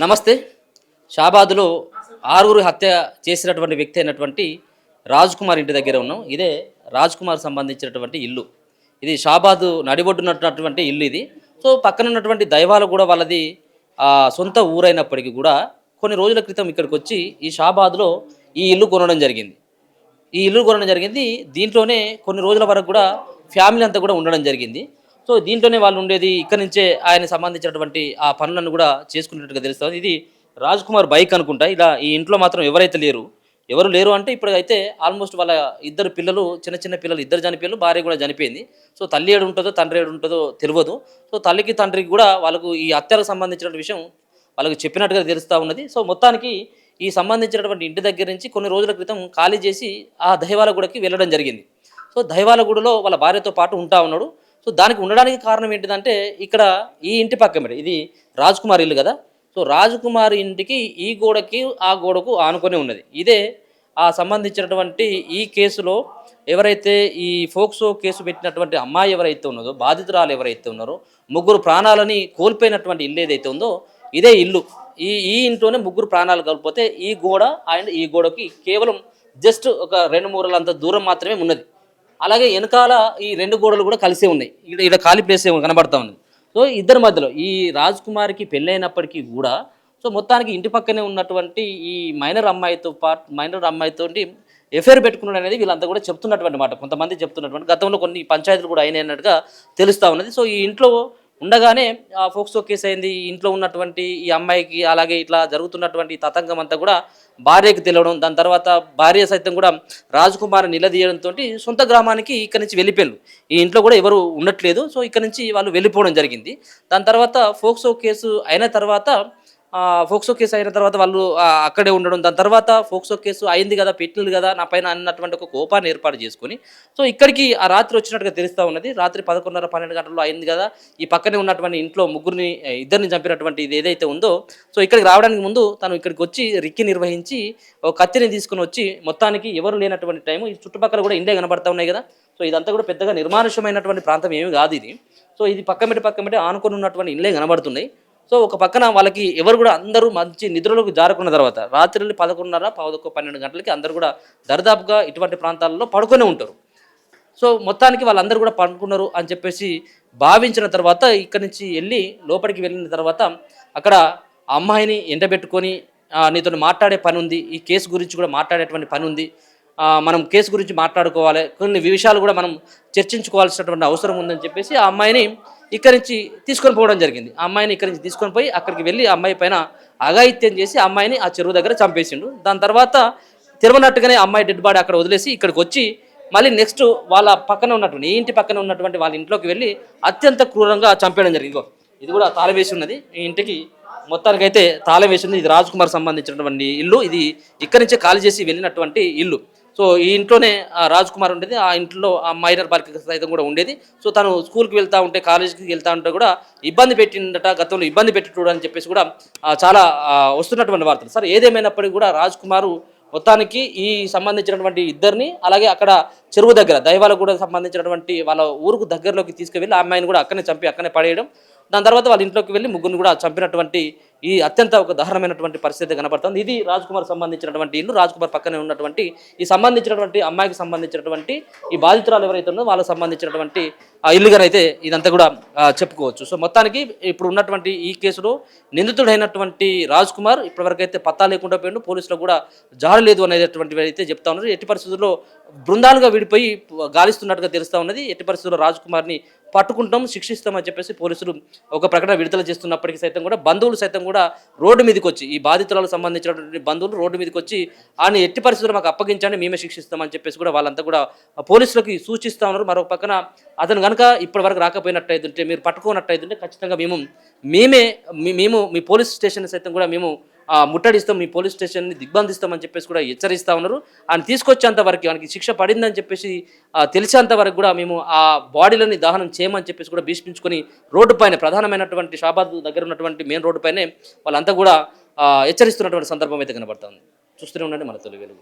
నమస్తే. షాబాద్‌లో ఆరుగురు హత్య చేసినటువంటి వ్యక్తి అయినటువంటి రాజ్ కుమార్ ఇంటి దగ్గర ఉన్నాం. ఇదే రాజ్ కుమార్ సంబంధించినటువంటి ఇల్లు. ఇది షాబాద్ నడిబొడ్డునటువంటి ఇల్లు ఇది. సో, పక్కన ఉన్నటువంటి దైవాలు కూడా వాళ్ళది సొంత ఊరైనప్పటికీ కూడా కొన్ని రోజుల క్రితం ఇక్కడికొచ్చి ఈ షాబాద్‌లో ఈ ఇల్లు కొనడం జరిగింది. దీంట్లోనే కొన్ని రోజుల వరకు కూడా ఫ్యామిలీ అంతా కూడా ఉండడం జరిగింది. సో, దీంట్లోనే వాళ్ళు ఉండేది. ఇక్కడి నుంచే ఆయనకు సంబంధించినటువంటి ఆ పనులను కూడా చేసుకున్నట్టుగా తెలుస్తుంది. ఇది రాజ్ కుమార్ బైక్ అనుకుంటా. ఇలా ఈ ఇంట్లో మాత్రం ఎవరు లేరు అంటే ఇప్పుడైతే ఆల్మోస్ట్ వాళ్ళ ఇద్దరు పిల్లలు, చిన్న చిన్న పిల్లలు ఇద్దరు చనిపోయారు, భార్య కూడా చనిపోయింది. సో, తల్లి ఏడు ఉంటుందో తండ్రి ఏడు ఉంటుందో తెలియదు. సో, తల్లికి తండ్రికి కూడా వాళ్ళకు ఈ హత్యలకు సంబంధించిన విషయం వాళ్ళకి చెప్పినట్టుగా తెలుస్తూ ఉన్నది. సో, మొత్తానికి ఈ సంబంధించినటువంటి ఇంటి దగ్గర నుంచి కొన్ని రోజుల క్రితం ఖాళీ చేసి ఆ దైవాలగూడకి వెళ్ళడం జరిగింది. సో, దైవాలగూడలో వాళ్ళ భార్యతో పాటు ఉంటా ఉన్నాడు. సో, దానికి ఉండడానికి కారణం ఏంటిదంటే ఇక్కడ ఈ ఇంటి పక్కనే ఇది రాజ్ కుమార్ ఇల్లు కదా. సో, రాజ్ కుమార్ ఇంటికి ఈ గోడకి ఆ గోడకు ఆనుకొని ఉన్నది. ఇదే ఆ సంబంధించినటువంటి ఈ కేసులో ఎవరైతే ఈ ఫోక్సో కేసు పెట్టినటువంటి అమ్మాయి ఎవరైతే ఉన్నదో, బాధితురాలు ఎవరైతే ఉన్నారో, ముగ్గురు ప్రాణాలని కోల్పోయినటువంటి ఇల్లు ఏదైతే ఉందో ఇదే ఇల్లు. ఈ ఈ ఇంట్లోనే ముగ్గురు ప్రాణాలు కోల్పోతే ఈ గోడ అండ్ ఈ గోడకి కేవలం జస్ట్ ఒక 2 మూరలంత దూరం మాత్రమే ఉన్నది. అలాగే వెనకాల ఈ 2 గోడలు కూడా కలిసే ఉన్నాయి. ఇక్కడ ఖాళీ ప్లేస్ ఏమో కనబడతా ఉంది. సో, ఇద్దరి మధ్యలో ఈ రాజ్ కుమార్కి పెళ్ళైనప్పటికీ కూడా సో, మొత్తానికి ఇంటి పక్కనే ఉన్నటువంటి ఈ మైనర్ అమ్మాయితో ఎఫ్ఐఆర్ పెట్టుకున్నాడు అనేది వీళ్ళంతా కూడా చెప్తున్నటువంటి మాట. కొంతమంది చెప్తున్నటువంటి గతంలో కొన్ని పంచాయతీలు కూడా అయినట్టుగా తెలుస్తూ ఉన్నది. సో, ఈ ఇంట్లో ఉండగానే ఫోక్సో కేసు అయింది. ఈ ఇంట్లో ఉన్నటువంటి ఈ అమ్మాయికి అలాగే ఇట్లా జరుగుతున్నటువంటి తతంగం అంతా కూడా భార్యకి తెలియడం, దాని తర్వాత భార్య సైతం కూడా రాజ్ కుమార్ నిలదీయడంతో సొంత గ్రామానికి ఇక్కడి నుంచి వెళ్ళిపోయారు. ఈ ఇంట్లో కూడా ఎవరు ఉండట్లేదు. సో, ఇక్కడ నుంచి వాళ్ళు వెళ్ళిపోవడం జరిగింది. దాని తర్వాత ఫోక్సో కేసు అయిన తర్వాత వాళ్ళు అక్కడే ఉండడం, దాని తర్వాత ఫోక్సో కేసు అయింది కదా, పెట్టింది కదా నా పైన అన్నటువంటి ఒక కోపాన్ని ఏర్పాటు చేసుకొని సో, ఇక్కడికి ఆ రాత్రి వచ్చినట్టుగా తెలుస్తూ ఉన్నది. రాత్రి 11:30, 12 గంటల్లో అయింది కదా. ఈ పక్కనే ఉన్నటువంటి ఇంట్లో ఇద్దరిని చంపినటువంటి ఇది ఏదైతే ఉందో సో, ఇక్కడికి రావడానికి ముందు తను ఇక్కడికి వచ్చి రిక్కి నిర్వహించి ఒక కత్తిని తీసుకుని వచ్చి మొత్తానికి ఎవరు లేనటువంటి టైము ఈ చుట్టుపక్కల కూడా ఇండే కనబడతా ఉన్నాయి కదా. సో, ఇదంతా కూడా పెద్దగా నిర్మానుష్యమైనటువంటి ప్రాంతం ఏమి కాదు ఇది. సో, ఇది పక్కమిటి ఆనుకొని ఉన్నటువంటి ఇండ్లే కనబడుతున్నాయి. సో, ఒక పక్కన వాళ్ళకి ఎవరు కూడా అందరూ మంచి నిద్రలోకి జారుకున్న తర్వాత రాత్రి 11:30, 12 గంటలకి అందరూ కూడా దరిదాపుగా ఇటువంటి ప్రాంతాలలో పడుకొని ఉంటారు. సో, మొత్తానికి వాళ్ళందరూ కూడా పడుకున్నారు అని చెప్పేసి భావించిన తర్వాత ఇక్కడి నుంచి లోపలికి వెళ్ళిన తర్వాత అక్కడ అమ్మాయిని ఎండబెట్టుకొని నీతో మాట్లాడే పని ఉంది, ఈ కేసు గురించి కూడా మాట్లాడేటువంటి పని ఉంది, మనం కేసు గురించి మాట్లాడుకోవాలి, కొన్ని విషయాలు కూడా మనం చర్చించుకోవాల్సినటువంటి అవసరం ఉందని చెప్పేసి ఆ అమ్మాయిని ఇక్కడి నుంచి తీసుకొని పోవడం జరిగింది. ఆ అమ్మాయిని ఇక్కడి నుంచి తీసుకొని పోయి అక్కడికి వెళ్ళి ఆ అమ్మాయి పైన అఘాయిత్యం చేసి ఆ అమ్మాయిని ఆ చెరువు దగ్గర చంపేసిండు. దాని తర్వాత తిరగనట్టుగానే అమ్మాయి డెడ్ బాడీ అక్కడ వదిలేసి ఇక్కడికి వచ్చి మళ్ళీ నెక్స్ట్ వాళ్ళ పక్కన ఉన్నటువంటి ఈ ఇంటి పక్కన ఉన్నటువంటి వాళ్ళ ఇంట్లోకి వెళ్ళి అత్యంత క్రూరంగా చంపేయడం జరిగింది. ఇది కూడా తాళం వేసి ఉన్నది. ఈ ఇంటికి మొత్తానికైతే తాళం వేసింది. ఇది రాజ్ కుమార్ సంబంధించినటువంటి ఇల్లు. ఇది ఇక్కడి నుంచే ఖాళీ చేసి వెళ్ళినటువంటి ఇల్లు. సో, ఈ ఇంట్లోనే రాజ్ కుమార్ ఉండేది. ఆ ఇంట్లో ఆ మైనర్ బాలిక సైతం కూడా ఉండేది. సో, తను స్కూల్కి వెళ్తూ ఉంటే, కాలేజీకి వెళ్తూ ఉంటే కూడా ఇబ్బంది పెట్టిందట, గతంలో ఇబ్బంది పెట్టిట్టు అని చెప్పేసి కూడా చాలా వస్తున్నటువంటి వార్తలు. సరే, ఏదేమైనప్పటికీ కూడా రాజ్ కుమారు మొత్తానికి ఈ సంబంధించినటువంటి ఇద్దరిని అలాగే అక్కడ చెరువు దగ్గర దైవాలకు సంబంధించినటువంటి వాళ్ళ ఊరుకు దగ్గరలోకి తీసుకువెళ్ళి ఆ అమ్మాయిని కూడా అక్కడనే చంపి అక్కడనే పడేయడం, దాని తర్వాత వాళ్ళ ఇంట్లోకి వెళ్ళి ముగ్గురిని కూడా చంపినటువంటి ఈ అత్యంత ఒక దారుణమైనటువంటి పరిస్థితి కనబడుతుంది. ఇది రాజ్ కుమార్ సంబంధించినటువంటి ఇల్లు. రాజ్ కుమార్ పక్కనే ఉన్నటువంటి ఈ సంబంధించినటువంటి అమ్మాయికి సంబంధించినటువంటి ఈ బాధితురాలు ఎవరైతే ఉన్నదో వాళ్ళకి సంబంధించినటువంటి ఇల్లుగానైతే ఇదంతా కూడా చెప్పుకోవచ్చు. సో, మొత్తానికి ఇప్పుడు ఉన్నటువంటి ఈ కేసులో నిందితుడైనటువంటి రాజ్ కుమార్ ఇప్పటివరకు అయితే పత్తా లేకుండా పోయిండు. పోలీసులకు కూడా జాడ లేదు అనేటటువంటివి అయితే చెప్తా ఉన్నారు. ఎట్టి పరిస్థితుల్లో బృందాలుగా విడిపోయి గాలిస్తున్నట్టుగా తెలుస్తూ ఉన్నది. ఎట్టి పరిస్థితుల్లో రాజ్ కుమార్ని పట్టుకుంటాం, శిక్షిస్తామని చెప్పేసి పోలీసులు ఒక ప్రకటన విడుదల చేస్తున్నప్పటికీ సైతం కూడా బంధువులు సైతం కూడా రోడ్డు మీదకి వచ్చి ఈ బాధితులకు సంబంధించినటువంటి బంధువులు రోడ్డు మీదకి వచ్చి ఆయన ఎట్టి పరిస్థితుల్లో మాకు అప్పగించండి, మేమే శిక్షిస్తామని చెప్పేసి కూడా వాళ్ళంతా కూడా పోలీసులకి సూచిస్తూ ఉన్నారు. మరొక పక్కన అతను కనుక ఇప్పటి వరకు రాకపోయినట్టయితుంటే, మీరు పట్టుకోనట్టయితుంటే ఖచ్చితంగా మేము మీ పోలీస్ స్టేషన్ సైతం కూడా మేము ముట్టడిస్తాం, మీ పోలీస్ స్టేషన్ని దిగ్బంధిస్తామని చెప్పేసి కూడా హెచ్చరిస్తూ ఉన్నారు. ఆయన తీసుకొచ్చేంత వరకు ఆయనకి శిక్ష పడిందని చెప్పేసి తెలిసేంత వరకు కూడా మేము ఆ బాడీలని దహనం చేయమని చెప్పేసి కూడా భీష్మించుకొని రోడ్డు పైన ప్రధానమైనటువంటి షాబాద్ దగ్గర ఉన్నటువంటి మెయిన్ రోడ్డు పైనే వాళ్ళంతా కూడా హెచ్చరిస్తున్నటువంటి సందర్భం అయితే కనబడుతుంది. చూస్తూనే ఉండండి మన తెలుగు వెలుగు.